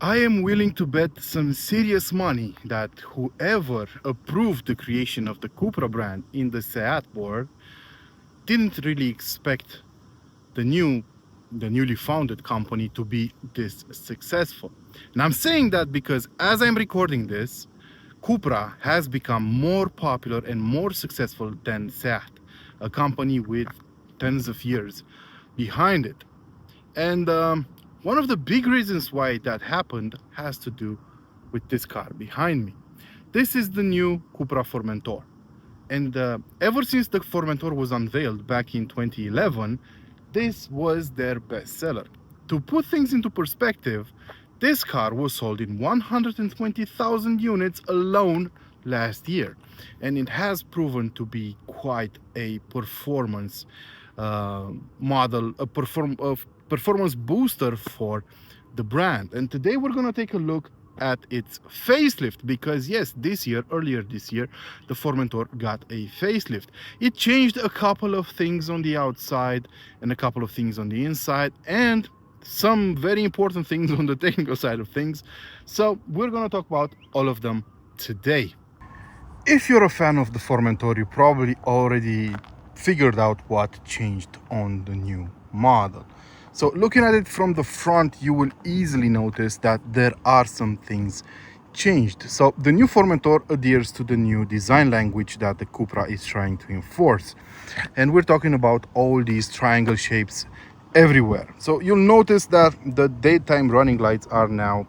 I am willing to bet some serious money that whoever approved the creation of the Cupra brand in the Seat board didn't really expect the newly founded company to be this successful. And I'm saying that because as I'm recording this, Cupra has become more popular and more successful than Seat, a company with tens of years behind it. And one of the big reasons why that happened has to do with this car behind me. This is the new Cupra Formentor. And ever since the Formentor was unveiled back in 2011, this was their bestseller. To put things into perspective, this car was sold in 120,000 units alone last year, and it has proven to be quite a performance model, a performance booster for the brand. And today we're going to take a look at its facelift, because yes, earlier this year, the Formentor got a facelift. It changed a couple of things on the outside and a couple of things on the inside, and some very important things on the technical side of things. So we're going to talk about all of them today. If you're a fan of the Formentor, you probably already figured out what changed on the new model. So looking at it from the front, you will easily notice that there are some things changed. So the new Formentor adheres to the new design language that the Cupra is trying to enforce. And we're talking about all these triangle shapes everywhere. So you'll notice that the daytime running lights are now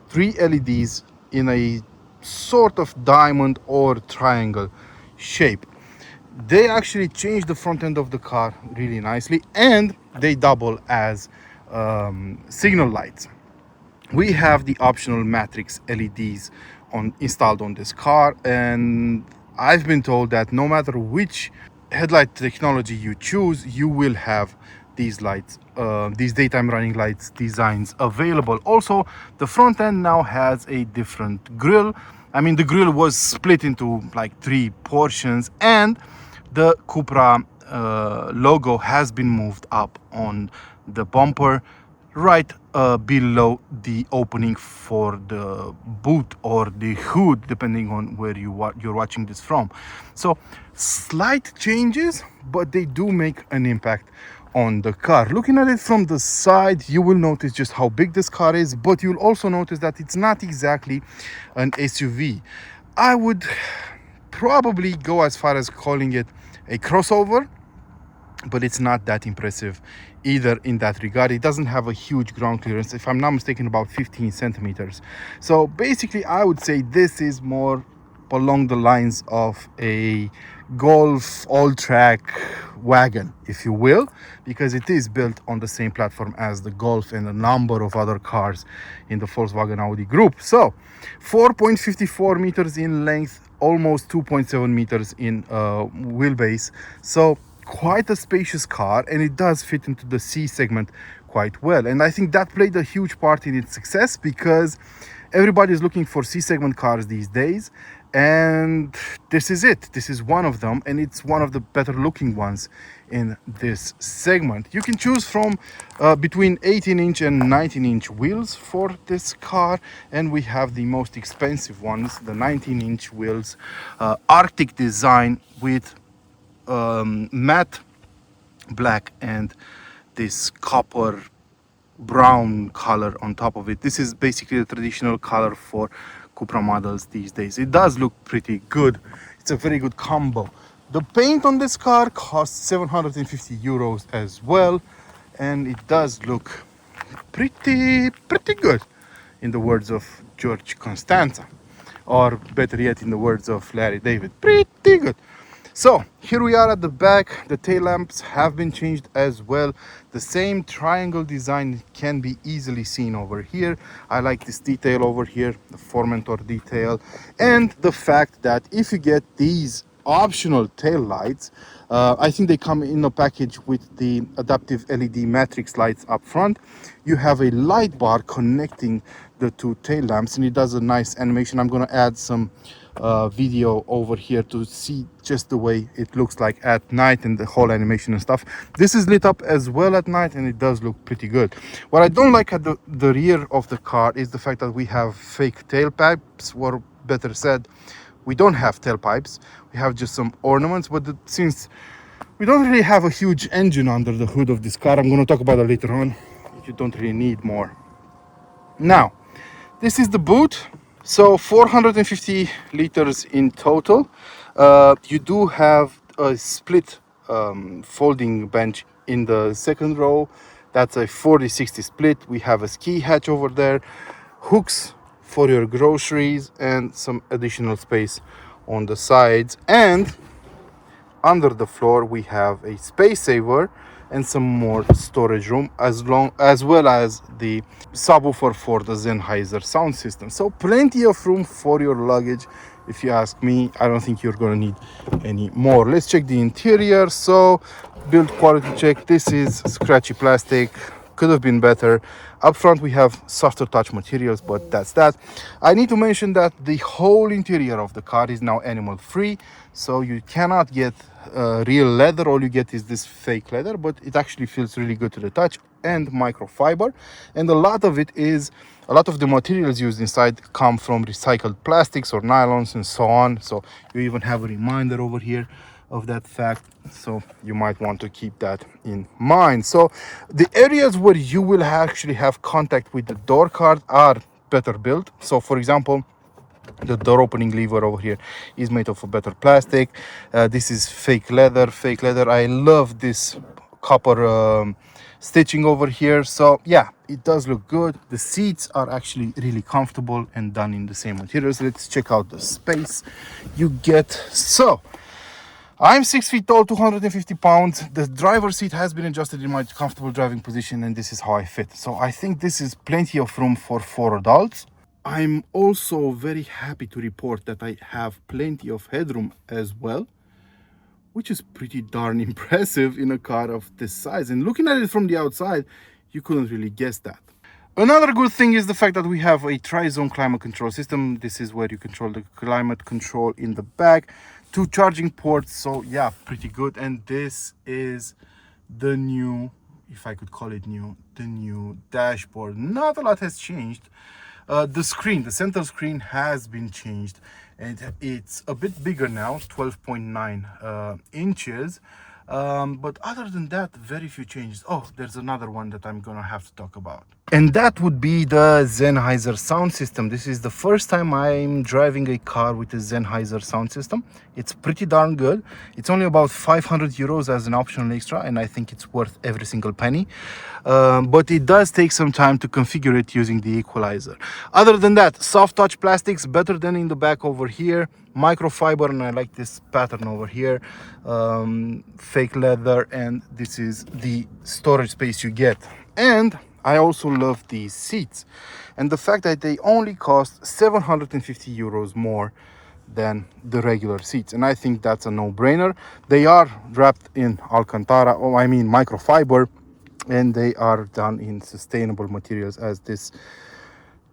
3 LEDs in a sort of diamond or triangle shape. They actually changed the front end of the car really nicely, and they double as signal lights. We have the optional matrix LEDs installed on this car, and I've been told that no matter which headlight technology you choose, you will have these lights, these daytime running lights designs available. Also, the front end now has a different grille. I mean, the grille was split into like 3 portions, and the Cupra logo has been moved up on the bumper, right below the opening for the boot or the hood, depending on where you're watching this from. So slight changes, but they do make an impact on the car. Looking at it from the side, you will notice just how big this car is, but you'll also notice that it's not exactly an SUV. I would probably go as far as calling it a crossover, but it's not that impressive either in that regard. It doesn't have a huge ground clearance, if I'm not mistaken, about 15 centimeters. So basically, I would say this is more along the lines of a Golf all-track wagon, if you will, because it is built on the same platform as the Golf and a number of other cars in the Volkswagen Audi group. So 4.54 meters in length, almost 2.7 meters in wheelbase. So quite a spacious car, and it does fit into the C segment quite well. And I think that played a huge part in its success, because everybody is looking for C segment cars these days, and this is it. This is one of them, and it's one of the better looking ones in this segment. You can choose from between 18-inch and 19-inch wheels for this car, and we have the most expensive ones, the 19-inch wheels, Arctic design with matte black and this copper brown color on top of it. This is basically the traditional color for Cupra models these days. It does look pretty good. It's a very good combo. The paint on this car costs 750 euros as well, and it does look pretty good, in the words of George Constanza, or better yet, in the words of Larry David, pretty good. So here we are at the back. The tail lamps have been changed as well. The same triangle design can be easily seen over here. I like this detail over here, the Formentor detail, and the fact that if you get these optional tail lights. I think they come in a package with the adaptive LED matrix lights up front. You have a light bar connecting the two tail lamps, and it does a nice animation. I'm going to add some video over here to see just the way it looks like at night and the whole animation and stuff. This is lit up as well at night, and it does look pretty good. What I don't like at the rear of the car is the fact that we have fake tailpipes, or better said, we don't have tailpipes. We have just some ornaments, but since we don't really have a huge engine under the hood of this car, I'm going to talk about it later on, you don't really need more. Now, this is the boot. So 450 liters in total. You do have a split folding bench in the second row. That's a 40-60 split. We have a ski hatch over there, hooks for your groceries, and some additional space on the sides. And under the floor we have a space saver and some more storage room, as well as the subwoofer for the Sennheiser sound system. So plenty of room for your luggage. If you ask me, I don't think you're gonna need any more. Let's check the interior. So build quality check. This is scratchy plastic, could have been better. Up front we have softer touch materials, but that's that. I need to mention that the whole interior of the car is now animal free, so you cannot get real leather. All you get is this fake leather, but it actually feels really good to the touch, and microfiber. And a lot of the materials used inside come from recycled plastics or nylons and so on. So you even have a reminder over here of that fact, so you might want to keep that in mind. So the areas where you will actually have contact with the door card are better built. So for example, the door opening lever over here is made of a better plastic. This is fake leather. I love this copper stitching over here. So yeah, it does look good. The seats are actually really comfortable and done in the same materials. Let's check out the space you get. So I'm 6 feet tall, 250 pounds. The driver's seat has been adjusted in my comfortable driving position, and this is how I fit. So I think this is plenty of room for 4 adults. I'm also very happy to report that I have plenty of headroom as well, which is pretty darn impressive in a car of this size. And looking at it from the outside, you couldn't really guess that. Another good thing is the fact that we have a tri-zone climate control system. This is where you control the climate control in the back. 2 charging ports, so yeah, pretty good. And this is the new, if I could call it new, the new dashboard. Not a lot has changed. The center screen has been changed, and it's a bit bigger now, 12.9 inches. But other than that, very few changes. Oh, there's another one that I'm gonna have to talk about, and that would be the Sennheiser sound system. This is the first time I'm driving a car with a Sennheiser sound system. It's pretty darn good. It's only about 500 euros as an optional extra, and I think it's worth every single penny. But it does take some time to configure it using the equalizer. Other than that, soft touch plastics, better than in the back over here. Microfiber, and I like this pattern over here. Fake leather, and this is the storage space you get. And I also love these seats, and the fact that they only cost 750 euros more than the regular seats, and I think that's a no-brainer. They are wrapped in Alcantara, microfiber, and they are done in sustainable materials, as this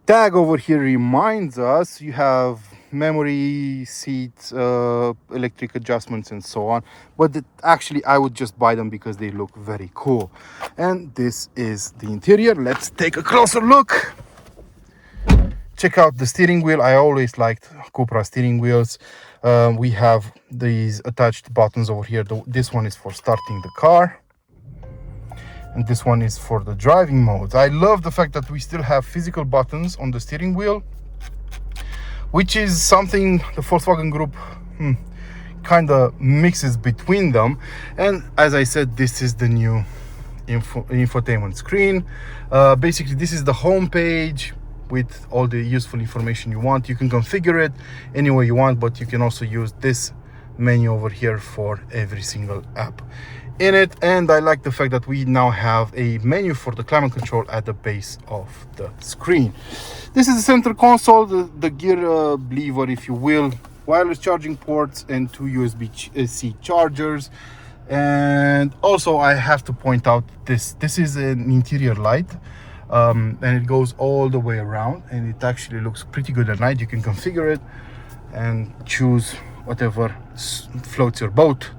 tag over here reminds us. You have memory seats, electric adjustments, and so on, but actually I would just buy them because they look very cool. And this is the interior. Let's take a closer look. Check out the steering wheel. I always liked Cupra steering wheels. We have these attached buttons over here. This one is for starting the car, and this one is for the driving modes. I love the fact that we still have physical buttons on the steering wheel, which is something the Volkswagen Group kind of mixes between them. And as I said, this is the new infotainment screen. Basically, this is the home page with all the useful information you want. You can configure it any way you want, but you can also use this menu over here for every single app in it. And I like the fact that we now have a menu for the climate control at the base of the screen. This is the center console, the gear lever, if you will, wireless charging ports and 2 USB-C chargers. And also I have to point out this is an interior light, and it goes all the way around, and it actually looks pretty good at night. You can configure it and choose whatever floats your boat.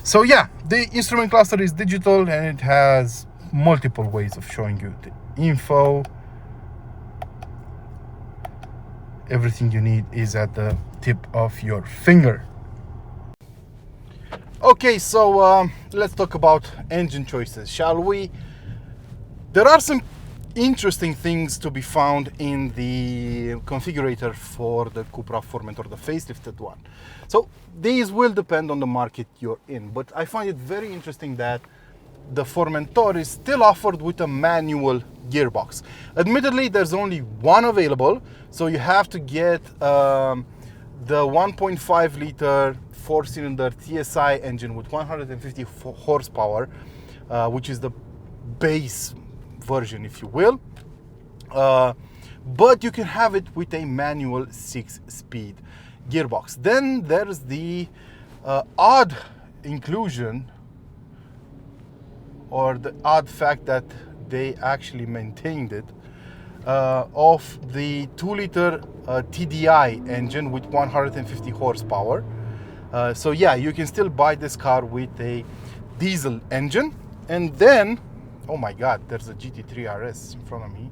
So yeah, the instrument cluster is digital, and it has multiple ways of showing you the info. Everything you need is at the tip of your finger. Okay, so let's talk about engine choices, shall we? There are some interesting things to be found in the configurator for the Cupra Formentor, the facelifted one. So these will depend on the market you're in, but I find it very interesting that the Formentor is still offered with a manual gearbox. Admittedly, there's only one available, so you have to get the 1.5 liter 4-cylinder TSI engine with 150 horsepower, which is the base version, if you will. But you can have it with a manual 6-speed gearbox. Then there's the odd inclusion, or the odd fact that they actually maintained it, of the 2-liter TDI engine with 150 horsepower. So yeah, you can still buy this car with a diesel engine. And then, oh my God, there's a GT3 RS in front of me.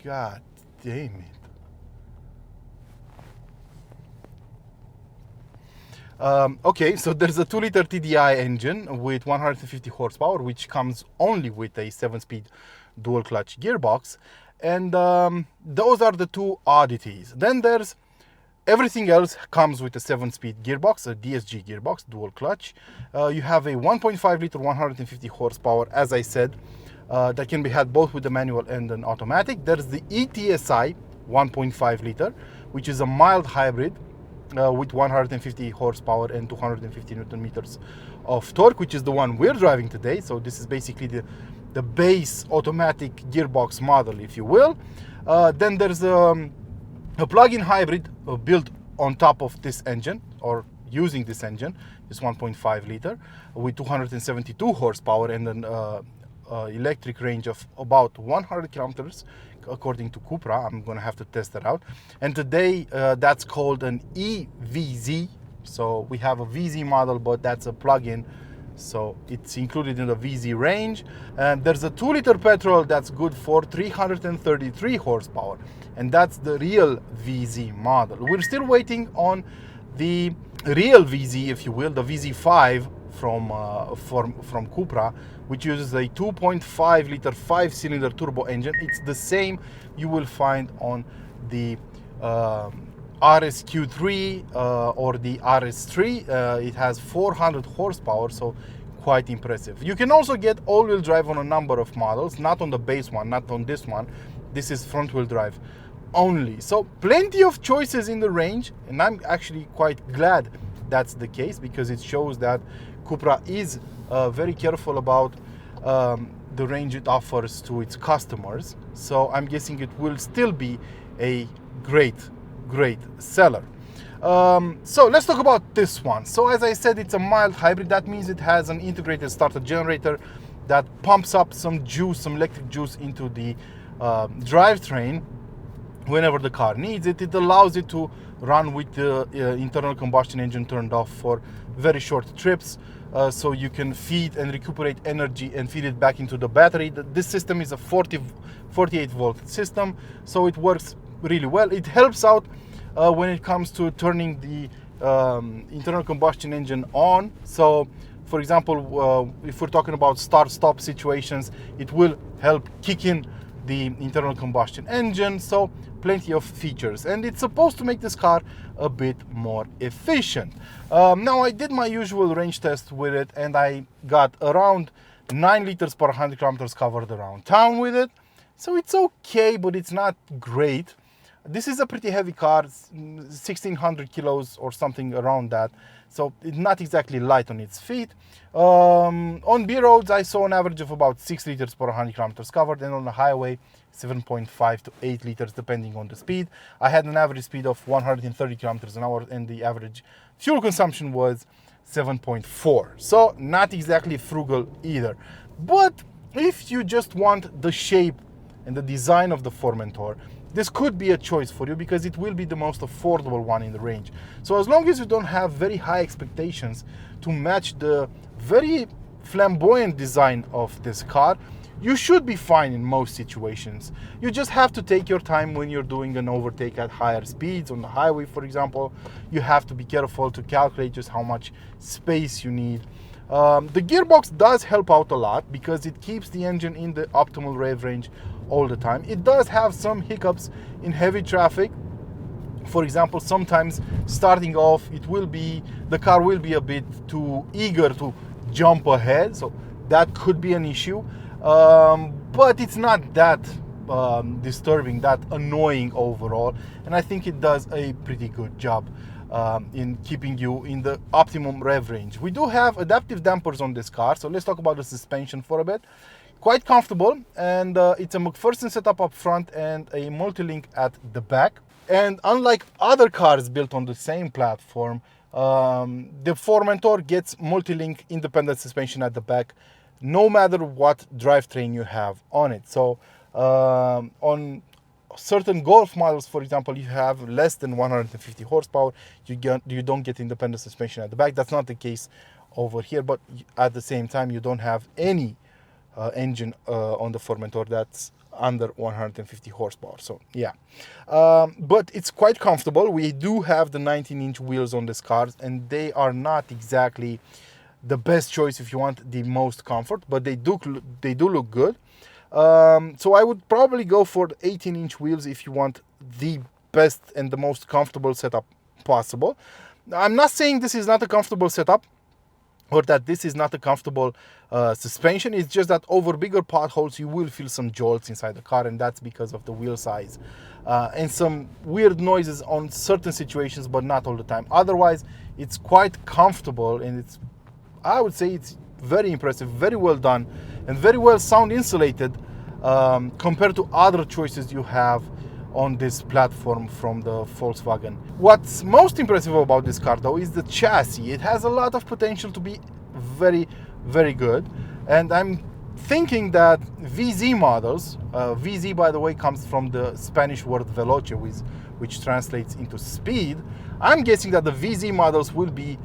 God damn it. Okay, so there's a 2-liter TDI engine with 150 horsepower, which comes only with a 7-speed dual clutch gearbox. And those are the two oddities. Then there's everything else comes with a 7-speed gearbox, a DSG gearbox, dual clutch. You have a 1.5 liter 150 horsepower, as I said, that can be had both with the manual and an automatic. There's the ETSI 1.5 liter, which is a mild hybrid with 150 horsepower and 250 Newton meters of torque, which is the one we're driving today. So this is basically the base automatic gearbox model, if you will. Then there's a plug-in hybrid built on top of this engine, or using this engine, this 1.5 liter with 272 horsepower and an electric range of about 100 kilometers, according to Cupra. I'm gonna have to test that out. And today that's called an EVZ. So we have a VZ model, but that's a plug-in, so it's included in the VZ range. And there's a 2-liter petrol that's good for 333 horsepower, and that's the real VZ model. We're still waiting on the real VZ, if you will, the VZ5 from Cupra, which uses a 2.5 liter 5-cylinder turbo engine. It's the same you will find on the RSQ3 or the RS3. It has 400 horsepower, so quite impressive. You can also get all-wheel drive on a number of models, not on the base one, not on this one. This is front-wheel drive only. So plenty of choices in the range, and I'm actually quite glad that's the case, because it shows that Cupra is very careful about the range it offers to its customers. So I'm guessing it will still be a great seller. So let's talk about this one. So as I said, it's a mild hybrid. That means it has an integrated starter generator that pumps up some juice, some electric juice into the drivetrain whenever the car needs it. It allows it to run with the internal combustion engine turned off for very short trips, so you can feed and recuperate energy and feed it back into the battery. This system is a 48 volt system, so it works really well. It helps out when it comes to turning the internal combustion engine on. So for example, if we're talking about start-stop situations, it will help kick in the internal combustion engine. So plenty of features, and it's supposed to make this car a bit more efficient. Now I did my usual range test with it, and I got around 9 liters per 100 kilometers covered around town with it. So it's okay, but it's not great. This is a pretty heavy car, 1600 kilos or something around that. so it's not exactly light on its feet. On B roads, I saw an average of about 6 liters per 100 kilometers covered, and on the highway, 7.5 to 8 liters depending on the speed. I had an average speed of 130 kilometers an hour, and the average fuel consumption was 7.4. So not exactly frugal either. But if you just want the shape and the design of the Formentor, this could be a choice for you because it will be the most affordable one in the range. So as long as you don't have very high expectations to match the very flamboyant design of this car, you should be fine in most situations. You just have to take your time when you're doing an overtake at higher speeds on the highway, for example. You have to be careful to calculate just how much space you need. The gearbox does help out a lot because it keeps the engine in the optimal rev range all the time. It does have some hiccups in heavy traffic. For example, sometimes starting off, the car will be a bit too eager to jump ahead, so that could be an issue. But it's not that disturbing, that annoying overall, and I think it does a pretty good job in keeping you in the optimum rev range. We do have adaptive dampers on this car, so let's talk about the suspension for a bit. Quite comfortable, and it's a McPherson setup up front and a multi-link at the back. And unlike other cars built on the same platform, the Formentor gets multi-link independent suspension at the back, no matter what drivetrain you have on it. So on certain Golf models, for example, you have less than 150 horsepower, you don't get independent suspension at the back. That's not the case over here, but at the same time, you don't have any engine on the Formentor that's under 150 horsepower. So yeah, but it's quite comfortable. We do have the 19-inch wheels on this car, and they are not exactly the best choice if you want the most comfort, but they do look good. So I would probably go for the 18-inch wheels if you want the best and the most comfortable setup possible. I'm not saying this is not a comfortable setup or that this is not a comfortable suspension. It's just that over bigger potholes you will feel some jolts inside the car, and that's because of the wheel size and some weird noises on certain situations, but not all the time. Otherwise, it's quite comfortable, and I would say it's very impressive, very well done, and very well sound insulated compared to other choices you have on this platform from the Volkswagen. What's most impressive about this car though is the chassis. It has a lot of potential to be very, very good, and I'm thinking that VZ models, VZ by the way comes from the Spanish word veloce, which translates into speed. I'm guessing that the VZ models will be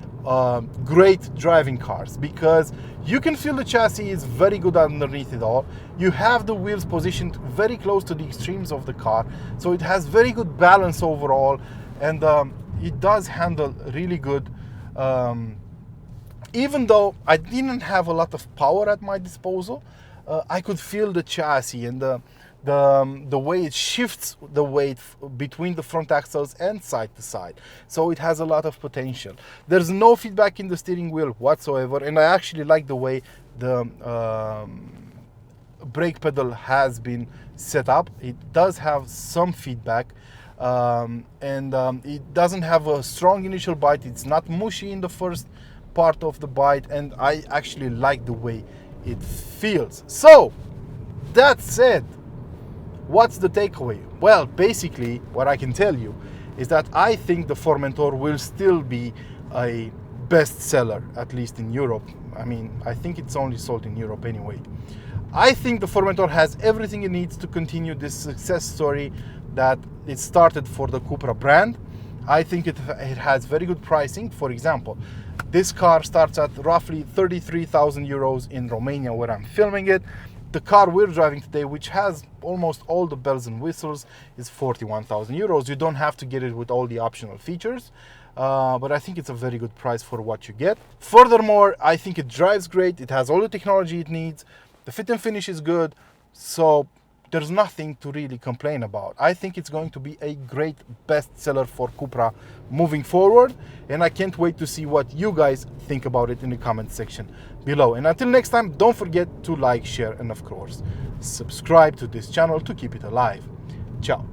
great driving cars because you can feel the chassis is very good underneath it all. You have the wheels positioned very close to the extremes of the car, so it has very good balance overall, and it does handle really good. Even though I didn't have a lot of power at my disposal, I could feel the chassis and the way it shifts the weight between the front axles and side to side. So it has a lot of potential. There's no feedback in the steering wheel whatsoever, and I actually like the way the brake pedal has been set up. It does have some feedback, and it doesn't have a strong initial bite. It's not mushy in the first part of the bite, and I actually like the way it feels. So that said, what's the takeaway? Well, basically what I can tell you is that I think the Formentor will still be a bestseller, at least in Europe. I mean, I think it's only sold in Europe anyway. I think the Formentor has everything it needs to continue this success story that it started for the Cupra brand. I think it has very good pricing. For example, this car starts at roughly 33,000 euros in Romania, where I'm filming it. The car we're driving today, which has almost all the bells and whistles, is 41,000 euros. You don't have to get it with all the optional features, but I think it's a very good price for what you get. Furthermore, I think it drives great. It has all the technology it needs. The fit and finish is good, so there's nothing to really complain about. I think it's going to be a great bestseller for Cupra moving forward, and I can't wait to see what you guys think about it in the comment section below. And until next time, don't forget to like, share, and of course, subscribe to this channel to keep it alive. Ciao.